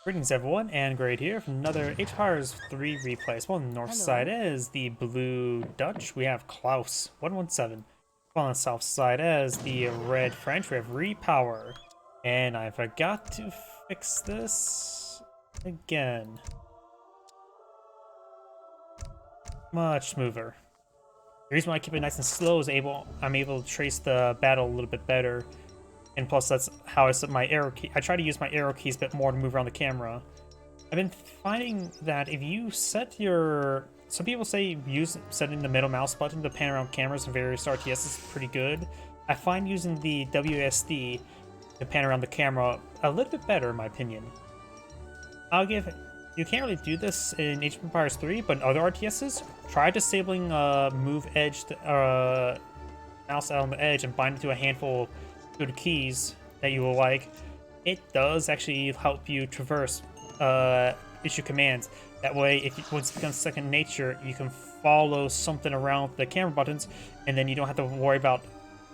Greetings everyone, and Great here from another rePower's 3 replays. Well, on the north side is the blue Dutch, we have KLauS117. On the south side is the red French, we have rePower. And I forgot to fix this again. Much smoother. The reason why I keep it nice and slow is I'm able to trace the battle a little bit better. And plus, that's how I set my arrow key. I try to use my arrow keys a bit more to move around the camera. I've been finding that if you set your... Some people say setting the middle mouse button to pan around cameras in various RTS is pretty good. I find using the WSD to pan around the camera a little bit better, in my opinion. You can't really do this in Age of Empires 3, but in other RTSs, try disabling move edge mouse out on the edge and bind it to a handful good keys that you will like. It does actually help you traverse issue commands. That way, once it becomes second nature, you can follow something around the camera buttons, and then you don't have to worry about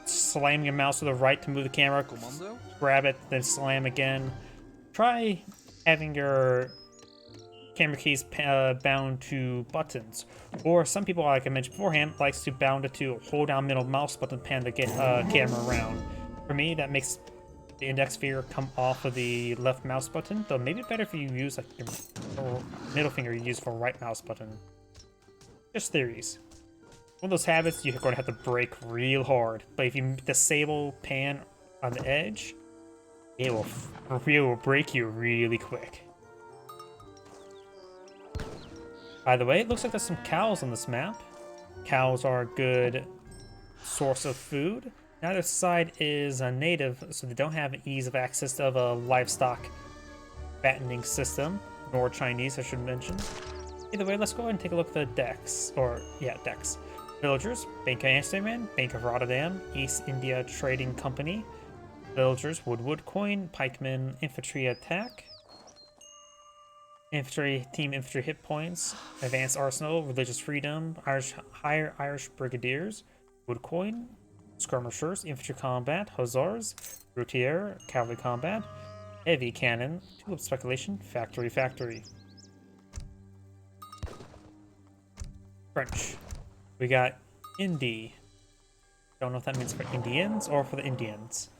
slamming your mouse to the right to move the camera. Commando? Grab it, then slam again. Try having your camera keys bound to buttons, or some people, like I mentioned beforehand, likes to bound it to hold down middle mouse button pan to get camera around. For me, that makes the index finger come off of the left mouse button, though maybe better if you use like your middle finger you use for right mouse button. Just theories. One of those habits you're going to have to break real hard, but if you disable pan on the edge, it will break you really quick. By the way, it looks like there's some cows on this map. Cows are a good source of food. Neither side is a native, so they don't have an ease of access of a livestock fattening system, nor Chinese, I should mention. Either way, let's go ahead and take a look at the decks. Decks. Villagers, Bank of Amsterdam, Bank of Rotterdam, East India Trading Company. Villagers, Woodwood Coin, Pikemen, Infantry Attack. Team Infantry Hit Points, Advanced Arsenal, Religious Freedom, Higher Irish Brigadiers, Wood Coin, Skirmishers, Infantry Combat, Hussars, Routier, Cavalry Combat, Heavy Cannon, Tulip Speculation, Factory. French. We got Indie. Don't know if that means for Indians or for the Indians.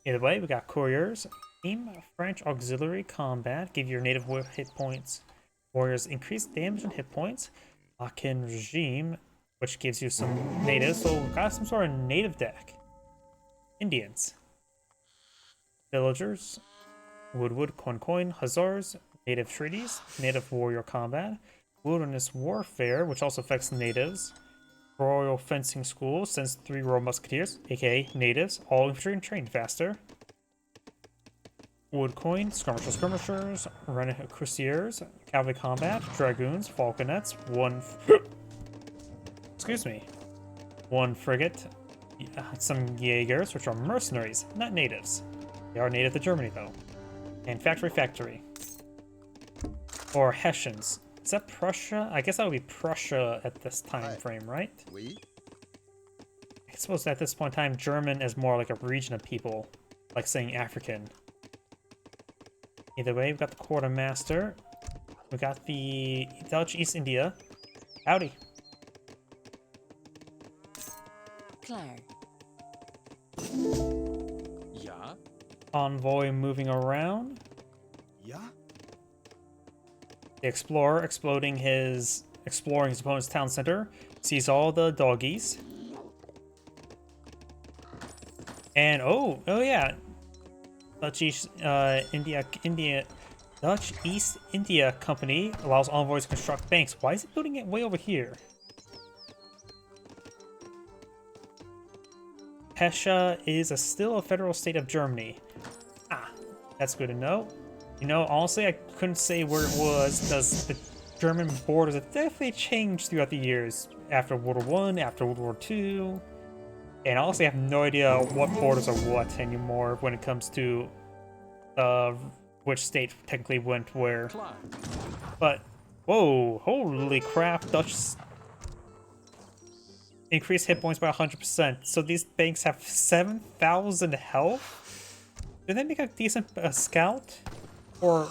Either way, we got Couriers, Team French Auxiliary Combat, give your native hit points. Warriors increased damage and hit points. Akin Regime, which gives you some natives, so we got some sort of native deck. Indians. Villagers. Woodwood Coin, Hussars, Native Treaties, Native Warrior Combat, Wilderness Warfare, which also affects natives. Royal Fencing School sends 3 Royal Musketeers, aka natives, all infantry and trained faster. Wood Coin, Skirmishers, Renegade Crusaders, Cavalry Combat, Dragoons, Falconets, one frigate, some Jaegers, which are mercenaries, not natives. They are native to Germany, though. And Factory. Or Hessians. Is that Prussia? I guess that would be Prussia at this time frame, right? I suppose at this point in time, German is more like a region of people, like saying African. Either way, we've got the Quartermaster. We got the Dutch East India. Howdy. Claire. Yeah. Envoy moving around. Yeah. The Explorer exploring his opponent's town center. Sees all the doggies. And oh yeah. Dutch East India Company allows envoys to construct banks. Why is it building it way over here? Hesse is still a federal state of Germany. Ah, that's good to know. You know, honestly, I couldn't say where it was because the German borders have definitely changed throughout the years. After World War I, after World War II. And honestly, I have no idea what borders are what anymore when it comes to which state technically went where. But, whoa, holy crap, Dutch increased hit points by 100%. So these banks have 7,000 health? Did they make a decent scout? Or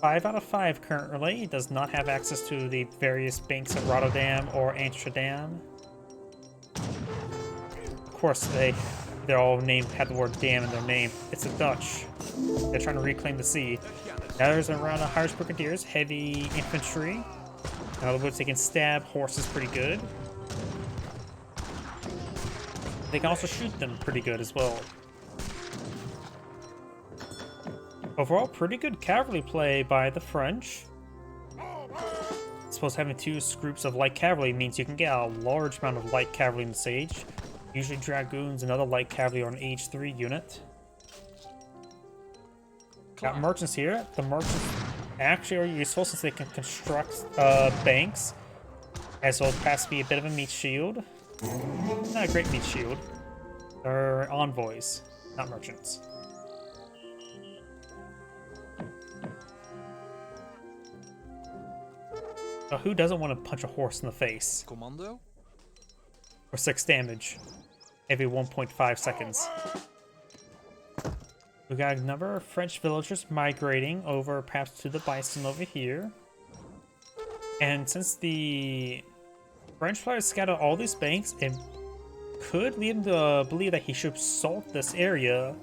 5 out of 5 currently. It does not have access to the various banks of Rotterdam or Amsterdam. Of course, they're all named, have the word "dam" in their name. It's the Dutch. They're trying to reclaim the sea. Now there's around 100 brigadiers, heavy infantry. In other words, they can stab horses pretty good. They can also shoot them pretty good as well. Overall, pretty good cavalry play by the French. I suppose having 2 groups of light cavalry means you can get a large amount of light cavalry in the siege. Usually dragoons and other light cavalry are an age 3 unit. Got merchants here. The merchants actually are useful since they can construct banks, as well as perhaps be a bit of a meat shield. Not a great meat shield. They're envoys, not merchants. So who doesn't want to punch a horse in the face? Commando? For 6 damage every 1.5 seconds. We got a number of French villagers migrating over, perhaps to the bison over here. And since the French players scattered all these banks, it could lead him to believe that he should assault this area,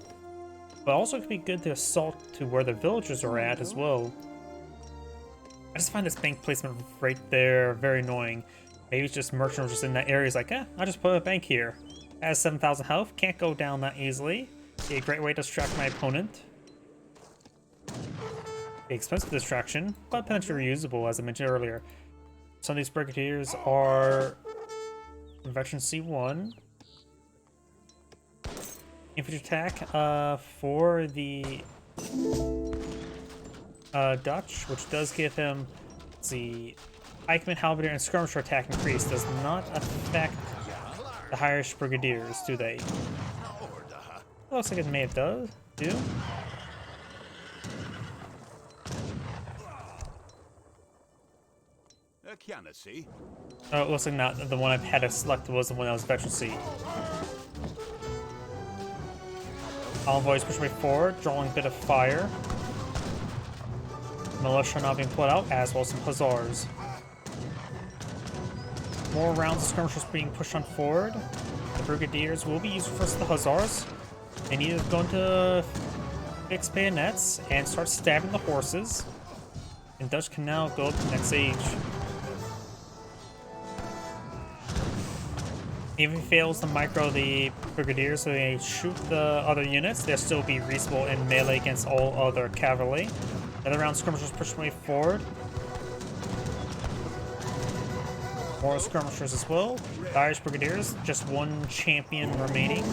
but also it could be good to assault to where the villagers are at as well. I just find this bank placement right there very annoying. Maybe it's just merchants just in that area. He's like, I'll just put a bank here. Has 7,000 health, can't go down that easily. Be a great way to distract my opponent. Be expensive distraction, but potentially reusable, as I mentioned earlier. Some of these brigadiers are veteran C1. Infantry attack for the Dutch, which does give him the pikeman, halberdier, and skirmisher attack increase. Does not affect the Irish brigadiers, do they? It looks like it may have do. Oh, it looks like not. The one I've had to select was the one that was veteran C. Envoys push way forward, drawing a bit of fire. Militia now being pulled out, as well as some hussars. More rounds of skirmishers being pushed on forward. The brigadiers will be used versus the hussars. They need to go into fixed bayonets and start stabbing the horses. And Dutch can now go up to the next age. Even if he fails to micro the brigadiers so they shoot the other units, they'll still be reasonable in melee against all other cavalry. Another round skirmishers push way forward. More skirmishers as well. The Irish brigadiers, just 1 champion remaining.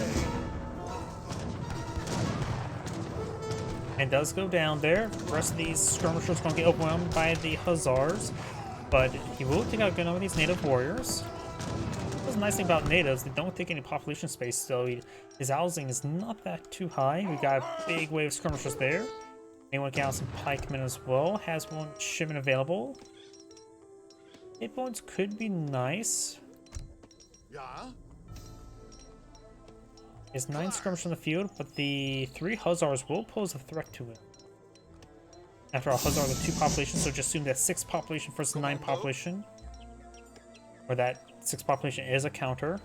And does go down there. The rest of these skirmishers going to get overwhelmed by the hussars. But he will take out a good number of these native warriors. What's the nice thing about natives, they don't take any population space, so his housing is not that too high. We got a big wave of skirmishers there. Anyone can out some pikemen as well. Has 1 shipment available. Hit points could be nice. Is 9 skirmishers on the field, but the 3 hussars will pose a threat to him. After all, hussars have 2 populations, so just assume that 6 population versus 9 population. Or that 6 population is a counter.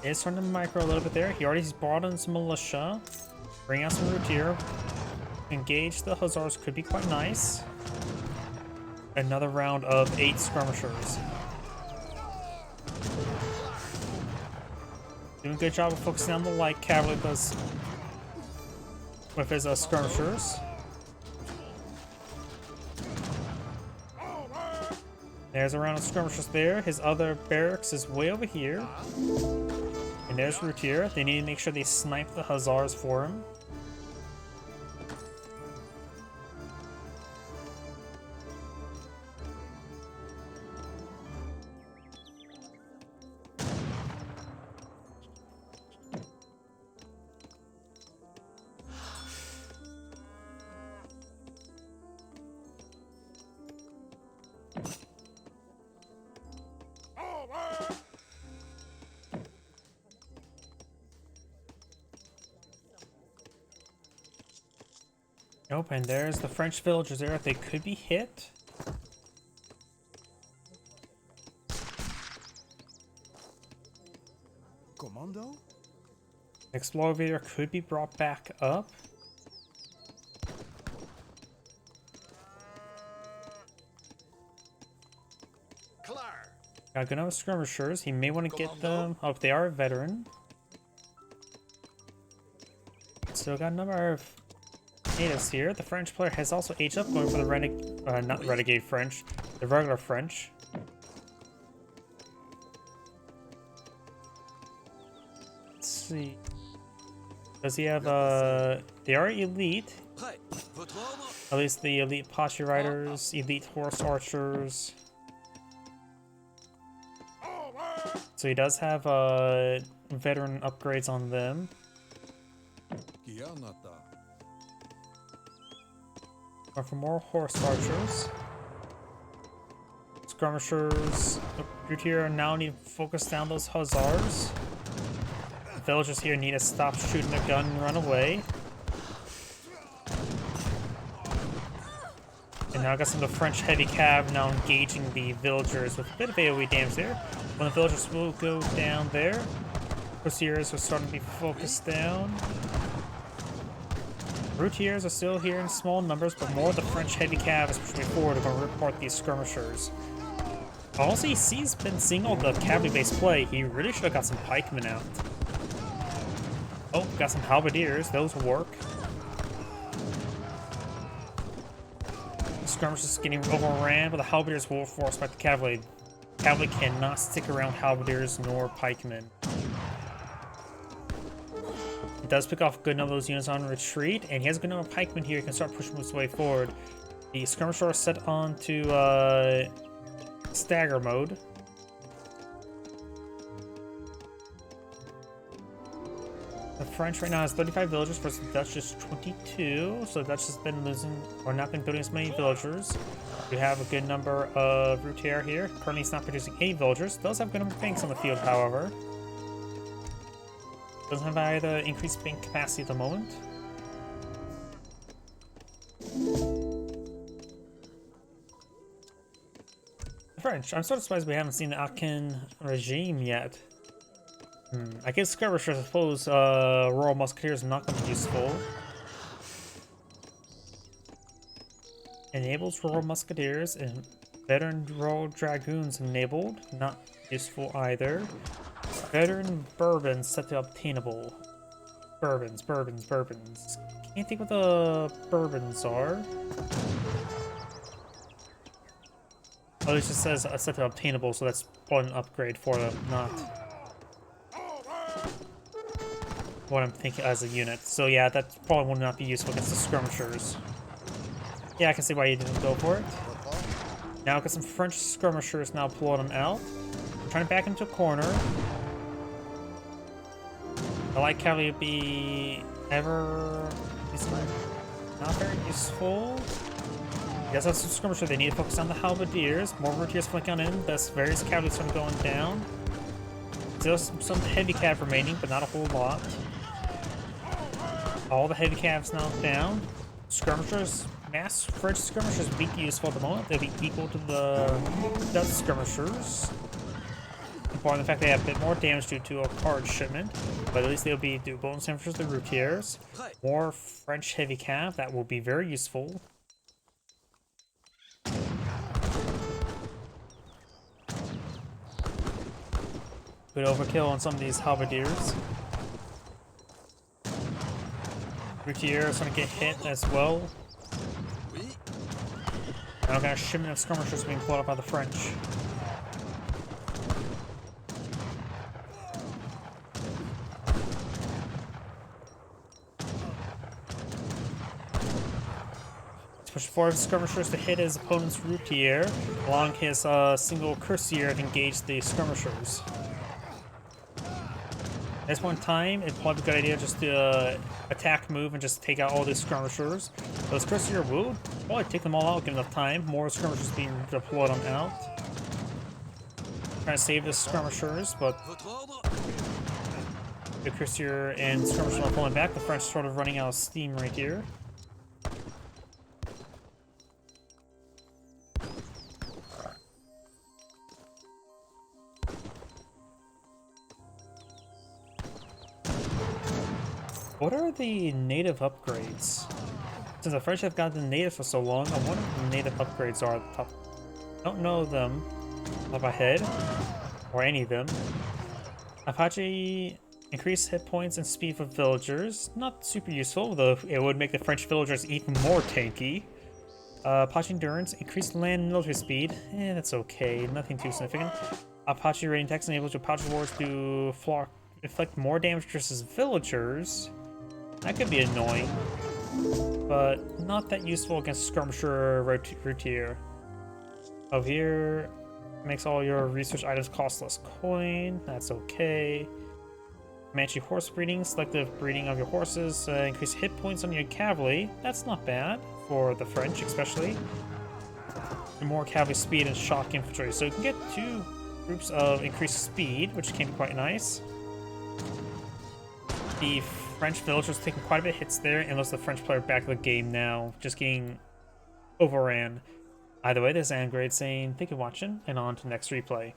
Is starting to micro a little bit there. He already brought in some militia. Bring out some routier. Engage the hussars could be quite nice. Another round of 8 skirmishers. Doing a good job of focusing on the light cavalry with his skirmishers. There's a round of skirmishers there. His other barracks is way over here. And there's routier. They need to make sure they snipe the hussars for him. Nope, and there's the French villagers there. They could be hit. Commando? Explorer could be brought back up. Klaar. Got good enough skirmishers. He may want to get them. Oh, they are a veteran. Still got a number of natives here. The French player has also aged up, going for the not renegade French, the regular French. Let's see. Does he have they are elite. At least the elite posture riders, elite horse archers. So he does have veteran upgrades on them. Or for more horse archers. Skirmishers. You're here now need to focus down those hussars. The villagers here need to stop shooting their gun and run away. And now I got some of the French heavy cav now engaging the villagers with a bit of AoE damage there. When the villagers will go down there, Courtiers are starting to be focused down. Routiers are still here in small numbers, but more of the French heavy cav is pushing forward. Are going to report these skirmishers. Also, he's been seeing all the cavalry-based play. He really should have got some pikemen out. Oh, got some halberdiers. Those will work. Skirmishers getting overran, but the halberdiers will force back the cavalry. Cavalry cannot stick around halberdiers nor pikemen. He does pick off a good number of those units on retreat, and he has a good number of pikemen here. He can start pushing his way forward. The skirmishers are set on to stagger mode. The French right now has 35 villagers versus the Dutch is 22, so the Dutch has been losing or not been building as many villagers. We have a good number of routier here. Currently, it's not producing 8 villagers. Does have a good number of banks on the field, however. Doesn't have either increased bank capacity at the moment. The French. I'm sort of surprised we haven't seen the Akin regime yet. I guess skirmishers, I suppose, Royal Musketeers are not going to be useful. Enables Royal Musketeers and Veteran Royal Dragoons enabled. Not useful either. Veteran Bourbons set to obtainable. Bourbons. Can't think what the Bourbons are. Oh, it just says set to obtainable, so that's one upgrade for them, not what I'm thinking as a unit. So yeah, that probably will not be useful against the skirmishers. Yeah, I can see why you didn't go for it. Now got some French skirmishers now pulling them out. I'm trying to back into a corner. The light cavalry would be not very useful. He does have some skirmishers. They need to focus on the halberdiers. More routiers flank on in. That's various cavalry from going down. Still some heavy cav remaining, but not a whole lot. All the heavy cavs now down. Skirmishers, mass French skirmishers would be useful at the moment. They'll be equal to the Dutch skirmishers. Apart from the fact they have a bit more damage due to a card shipment, but at least they'll be do bonus damage to the routiers. More French heavy cav, that will be very useful. Good overkill on some of these halberdiers. Routier is going to get hit as well. Now got a shipment of skirmishers being pulled up by the French. Let's push forward skirmishers to hit his opponent's routier, along his single cuirassier to engage the skirmishers. At this point in time, it'd probably be a good idea just to attack, move, and just take out all these skirmishers. Those cuirassier will probably take them all out, give enough time. More skirmishers being deployed on out. Trying to save the skirmishers, but the cuirassier and skirmishers are pulling back. The French sort of running out of steam right here. What are the native upgrades? Since the French have gotten the native for so long, I wonder what the native upgrades are at the top. Don't know them off my head, or any of them. Apache increase hit points and speed for villagers. Not super useful, though it would make the French villagers even more tanky. Apache endurance, increased land and military speed. That's okay, nothing too significant. Apache rating text enables Apache wards to inflict more damage versus villagers. That could be annoying, but not that useful against skirmisher routier. Over here, makes all your research items cost less coin. That's okay. Comanche horse breeding, selective breeding of your horses, increase hit points on your cavalry. That's not bad for the French, especially. And more cavalry speed and shock infantry, so you can get 2 groups of increased speed, which can be quite nice. The French villagers taking quite a bit of hits there, unless the French player back of the game now, just getting overran. Either way, this is Angrade saying thank you for watching, and on to next replay.